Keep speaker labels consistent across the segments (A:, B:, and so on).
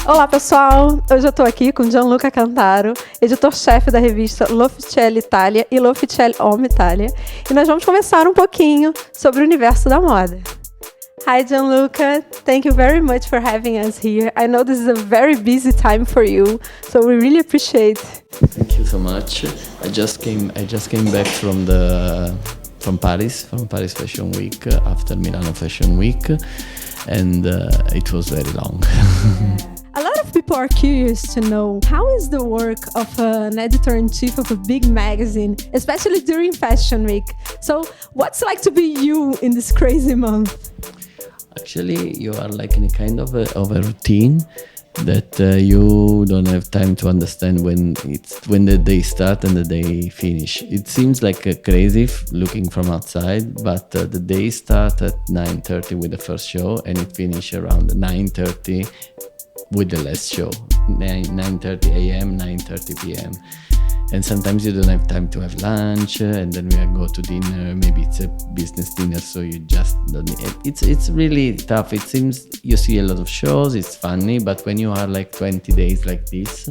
A: Olá pessoal, hoje eu estou aqui com Gianluca Cantaro, editor-chefe da revista L'Officiel Italia e L'Officiel Hommes Italia, e nós vamos conversar um pouquinho sobre o universo da moda. Hi Gianluca, thank you very much for having us here. I know this is a very busy time for you, so we really appreciate.
B: Thank you so much. I just came back from Paris Fashion Week after Milano Fashion Week, and it was very long.
A: A lot of people are curious to know how is the work of an editor-in-chief of a big magazine, especially during Fashion Week. So what's it like to be you in this crazy month?
B: Actually, you are like in a kind of a routine that you don't have time to understand when the day start and the day finish. It seems like crazy looking from outside, but the day start at 9:30 with the first show and it finish around 9:30 with the last show, 9:30 a.m., 9:30 p.m. And sometimes you don't have time to have lunch, and then we go to dinner. Maybe it's a business dinner, so you just don't. It's really tough. It seems you see a lot of shows. It's funny, but when you are like 20 days like this,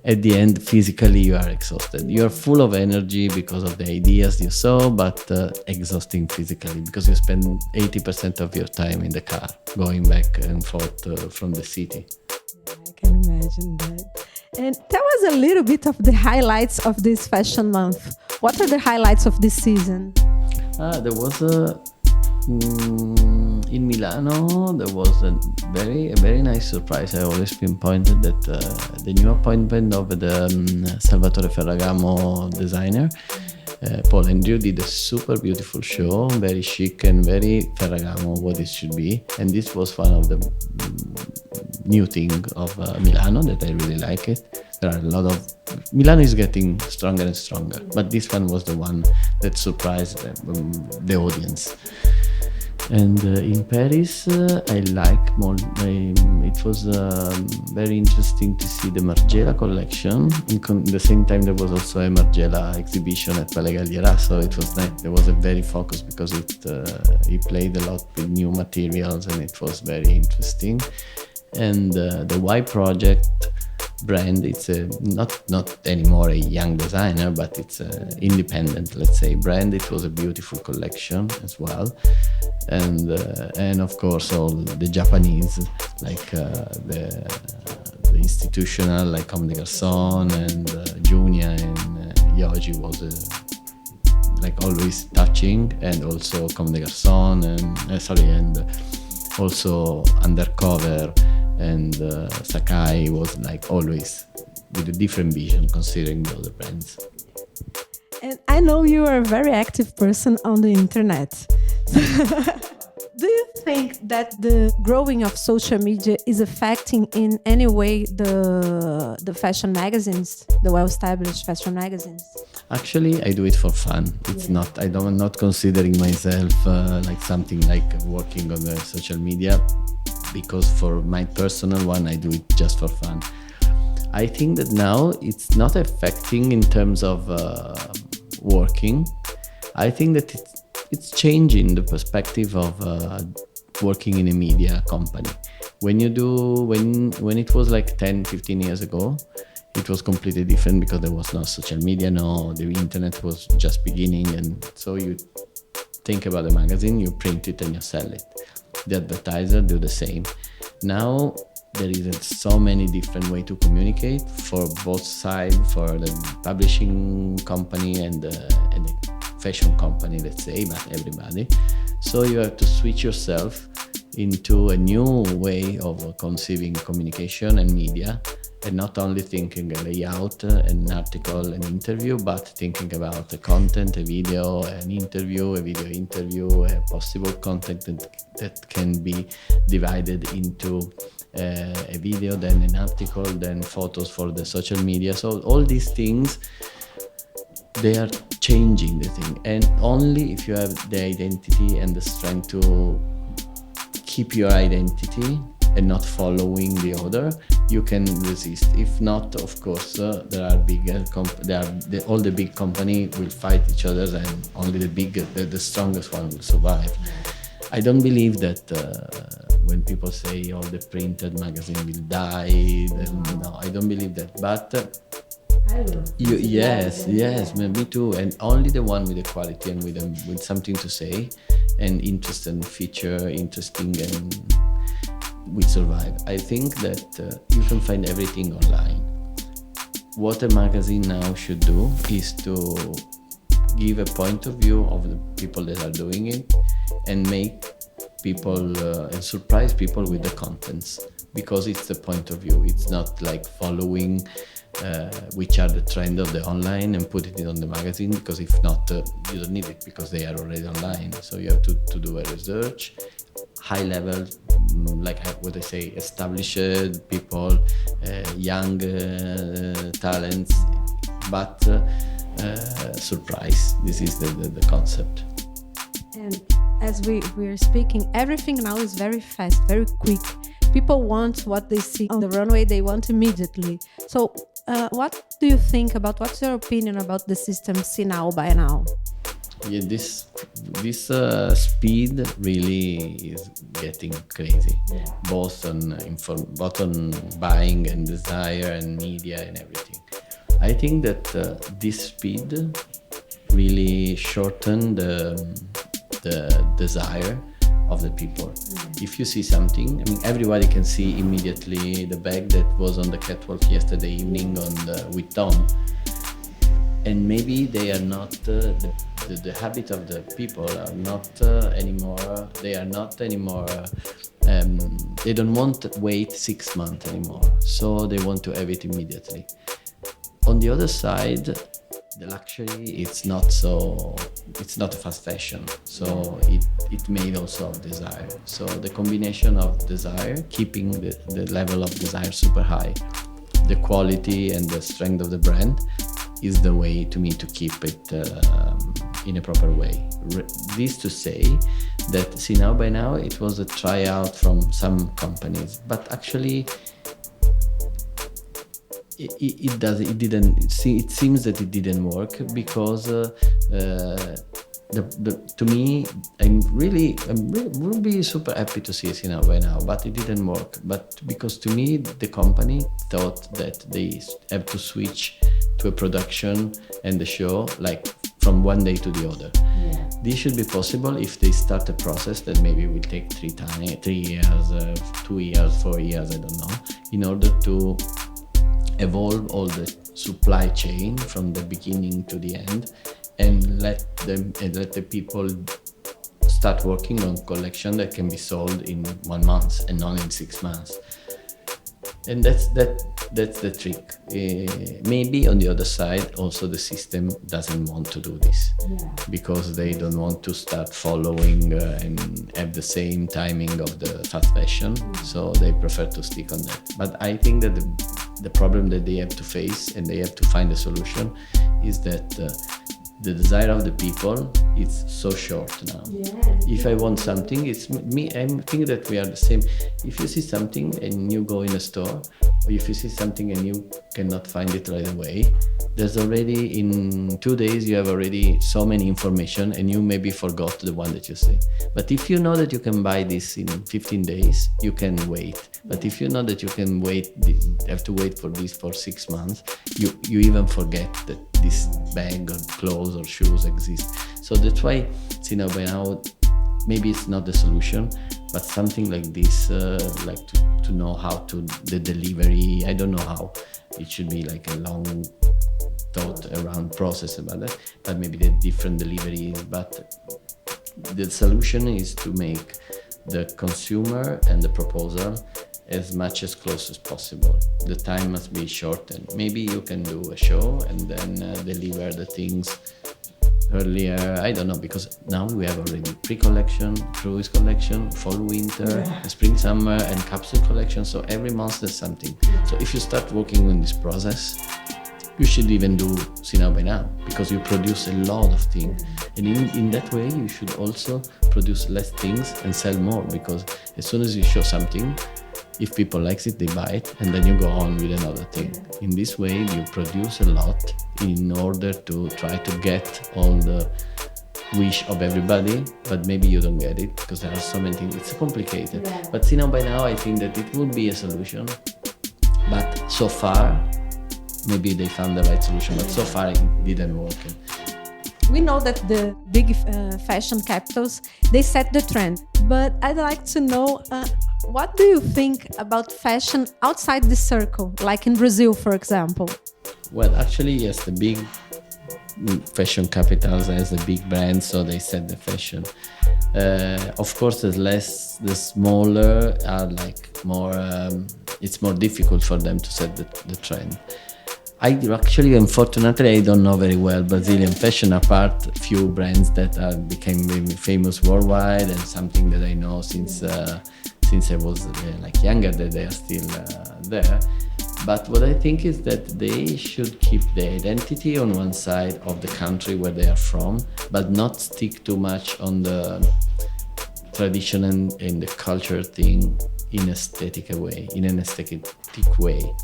B: at the end, physically you are exhausted. You are full of energy because of the ideas you saw, but exhausting physically because you spend 80% of your time in the car, going back and forth from the city.
A: Yeah, I can imagine that. And tell us a little bit of the highlights of this fashion month. What are the highlights of this season?
B: There was in Milano, there was a very nice surprise. I always pinpointed that the new appointment of the Salvatore Ferragamo designer, Paul Andrew, did a super beautiful show, very chic and very Ferragamo, what it should be. And this was one of the new thing of Milano that I really like it. There are a lot of... Milano is getting stronger and stronger, but this one was the one that surprised the audience. And in Paris, I like more. It was very interesting to see the Margiela collection. At the same time, there was also a Margiela exhibition at Valle Galliera, so it was nice. There was a very focus because he played a lot with new materials, and it was very interesting. And the Y Project brand, it's not anymore a young designer, but it's an independent, let's say, brand. It was a beautiful collection as well, and of course all the Japanese, like the institutional, like Comme des Garçons and Junia and Yoji was like always touching, and also Comme des Garçons and also Undercover. And Sakai was like always with a different vision considering the other brands.
A: And I know you are a very active person on the internet. Do you think that the growing of social media is affecting in any way the fashion magazines, the well-established fashion magazines?
B: Actually, I do it for fun. It's not. I'm not considering myself like something like working on the social media, because for my personal one, I do it just for fun. I think that now it's not affecting in terms of working. I think that it's changing the perspective of working in a media company. When it was like 10, 15 years ago, it was completely different because there was no social media, the internet was just beginning, and so you think about the magazine, you print it and you sell it. The advertiser do the same. Now there is so many different ways to communicate for both sides, for the publishing company and the fashion company, let's say, but everybody. So you have to switch yourself into a new way of conceiving communication and media, and not only thinking a layout, an article, an interview, but thinking about the content, a video, an interview, a video interview, a possible content that can be divided into a video, then an article, then photos for the social media. So all these things, they are changing the thing, and only if you have the identity and the strength to keep your identity and not following the other, you can resist. If not, of course, there are bigger all the big company will fight each other, and only the strongest one will survive. I don't believe that when people say all the printed magazine will die, then no, I don't believe that. But yes, me too. And only the one with the quality and with something to say and interesting feature, interesting and will survive. I think that you can find everything online. What a magazine now should do is to give a point of view of the people that are doing it and make people and surprise people with the contents, because it's the point of view. It's not like following which are the trend of the online and put it on the magazine, because if not, you don't need it because they are already online. So you have to do a research, high level, like what I say, established people, young talents, but surprise. This is the concept.
A: And as we're speaking, everything now is very fast, very quick. People want what they see on the runway, they want immediately. So what do you think about, what's your opinion about the system see now, buy now?
B: Yeah, this speed really is getting crazy, both on buying and desire and media and everything. I think that this speed really shortened the desire of the people. If you see something, I mean, everybody can see immediately the bag that was on the catwalk yesterday evening with Tom. And maybe they are not, the habit of the people are not anymore, they don't want to wait 6 months anymore. So they want to have it immediately. On the other side, the luxury, it's not a fast fashion. So it made also of desire. So the combination of desire, keeping the level of desire super high, the quality and the strength of the brand, is the way to me to keep it in a proper way. This to say that see now by now it was a tryout from some companies, but actually it seems that it didn't work because to me would be super happy to see it now by now, but it didn't work. But because to me the company thought that they have to switch to a production and the show like from one day to the other. Yeah. This should be possible if they start a process that maybe will take 3 years, 2 years, 4 years, I don't know, in order to evolve all the supply chain from the beginning to the end, and let the people start working on collection that can be sold in 1 month and not in 6 months. And that's the trick. Maybe on the other side also the system doesn't want to do this, because they don't want to start following and have the same timing of the fast fashion, so they prefer to stick on that. But I think that the problem that they have to face, and they have to find a solution, is that the desire of the people is so short now. If I want something, it's me. I think that we are the same. If you see something and you go in a store, or if you see something and you cannot find it right away, there's already in 2 days you have already so many information, and you maybe forgot the one that you see. But if you know that you can buy this in 15 days, you can wait. But if you know that you can have to wait for this for 6 months, you even forget that this bag or clothes or shoes exist. So that's why, by now, maybe it's not the solution, but something like this, like to know how to the delivery. I don't know how. It should be like a long thought around process about that, but maybe the different deliveries. But the solution is to make the consumer and the proposal as much as close as possible. The time must be shortened. Maybe you can do a show and then deliver the things earlier. I don't know, because now we have already pre-collection, cruise collection, fall winter, spring summer, and capsule collection. So every month there's something. So if you start working on this process, you should even do see now by now, because you produce a lot of things. And in that way, you should also produce less things and sell more, because as soon as you show something, if people like it, they buy it, and then you go on with another thing. In this way, you produce a lot in order to try to get all the wish of everybody, but maybe you don't get it because there are so many things. It's complicated. Yeah. But see, now by now, I think that it would be a solution. But so far, maybe they found the right solution, but so far it didn't work.
A: We know that the big fashion capitals, they set the trend. But I'd like to know, what do you think about fashion outside this circle, like in Brazil, for example?
B: Well, actually, yes, the big fashion capitals has the big brands, so they set the fashion. Of course, the smaller are like more, it's more difficult for them to set the trend. Unfortunately, I don't know very well Brazilian fashion, apart few brands that became famous worldwide, and something that I know since I was younger, that they are still there. But what I think is that they should keep the identity on one side of the country where they are from, but not stick too much on the tradition and the culture thing in an aesthetic way.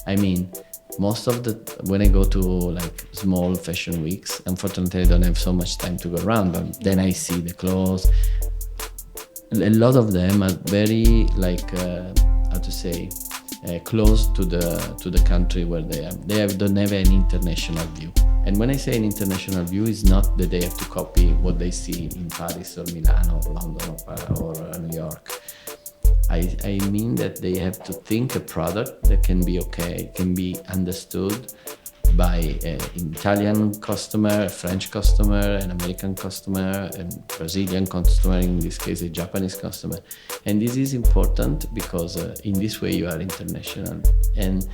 B: I mean, when I go to small fashion weeks, unfortunately I don't have so much time to go around, but then I see the clothes. A lot of them are very close to the country where they are. Don't have an international view. And when I say an international view, it's not that they have to copy what they see in Paris or Milan or London or New York. I mean that they have to think a product that can be understood by an Italian customer, a French customer, an American customer, a Brazilian customer, in this case a Japanese customer. And this is important because in this way you are international. And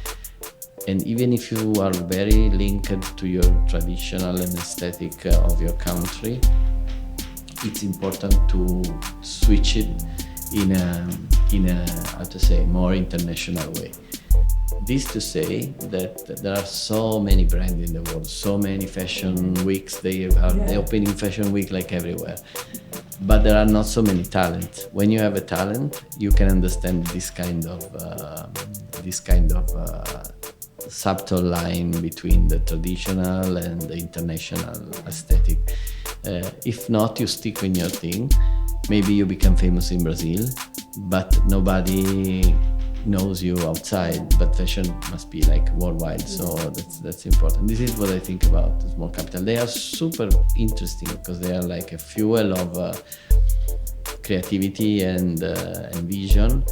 B: even if you are very linked to your traditional and aesthetic of your country, it's important to switch it in a more international way. This to say that there are so many brands in the world, so many fashion weeks. They are opening fashion week like everywhere, but there are not so many talents. When you have a talent, you can understand this kind of subtle line between the traditional and the international aesthetic. If not, you stick with your thing. Maybe you become famous in Brazil, but nobody knows you outside. But fashion must be worldwide, so that's important. This is what I think about the small capital. They are super interesting because they are like a fuel of creativity and vision.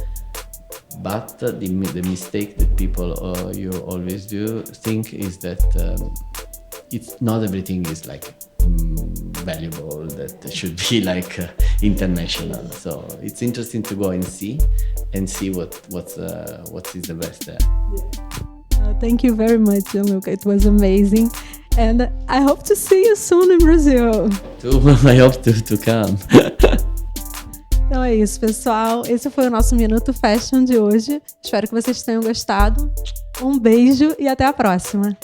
B: But the mistake that people you always do think is that it's not everything is valuable, that should be international. So it's interesting to go and see what is the best there.
A: Thank you very much, Gianluca. It was amazing, and I hope to see you soon in Brazil.
B: I hope to come.
A: Então é isso, pessoal. Esse foi o nosso Minuto Fashion de hoje. Espero que vocês tenham gostado. Um beijo e até a próxima.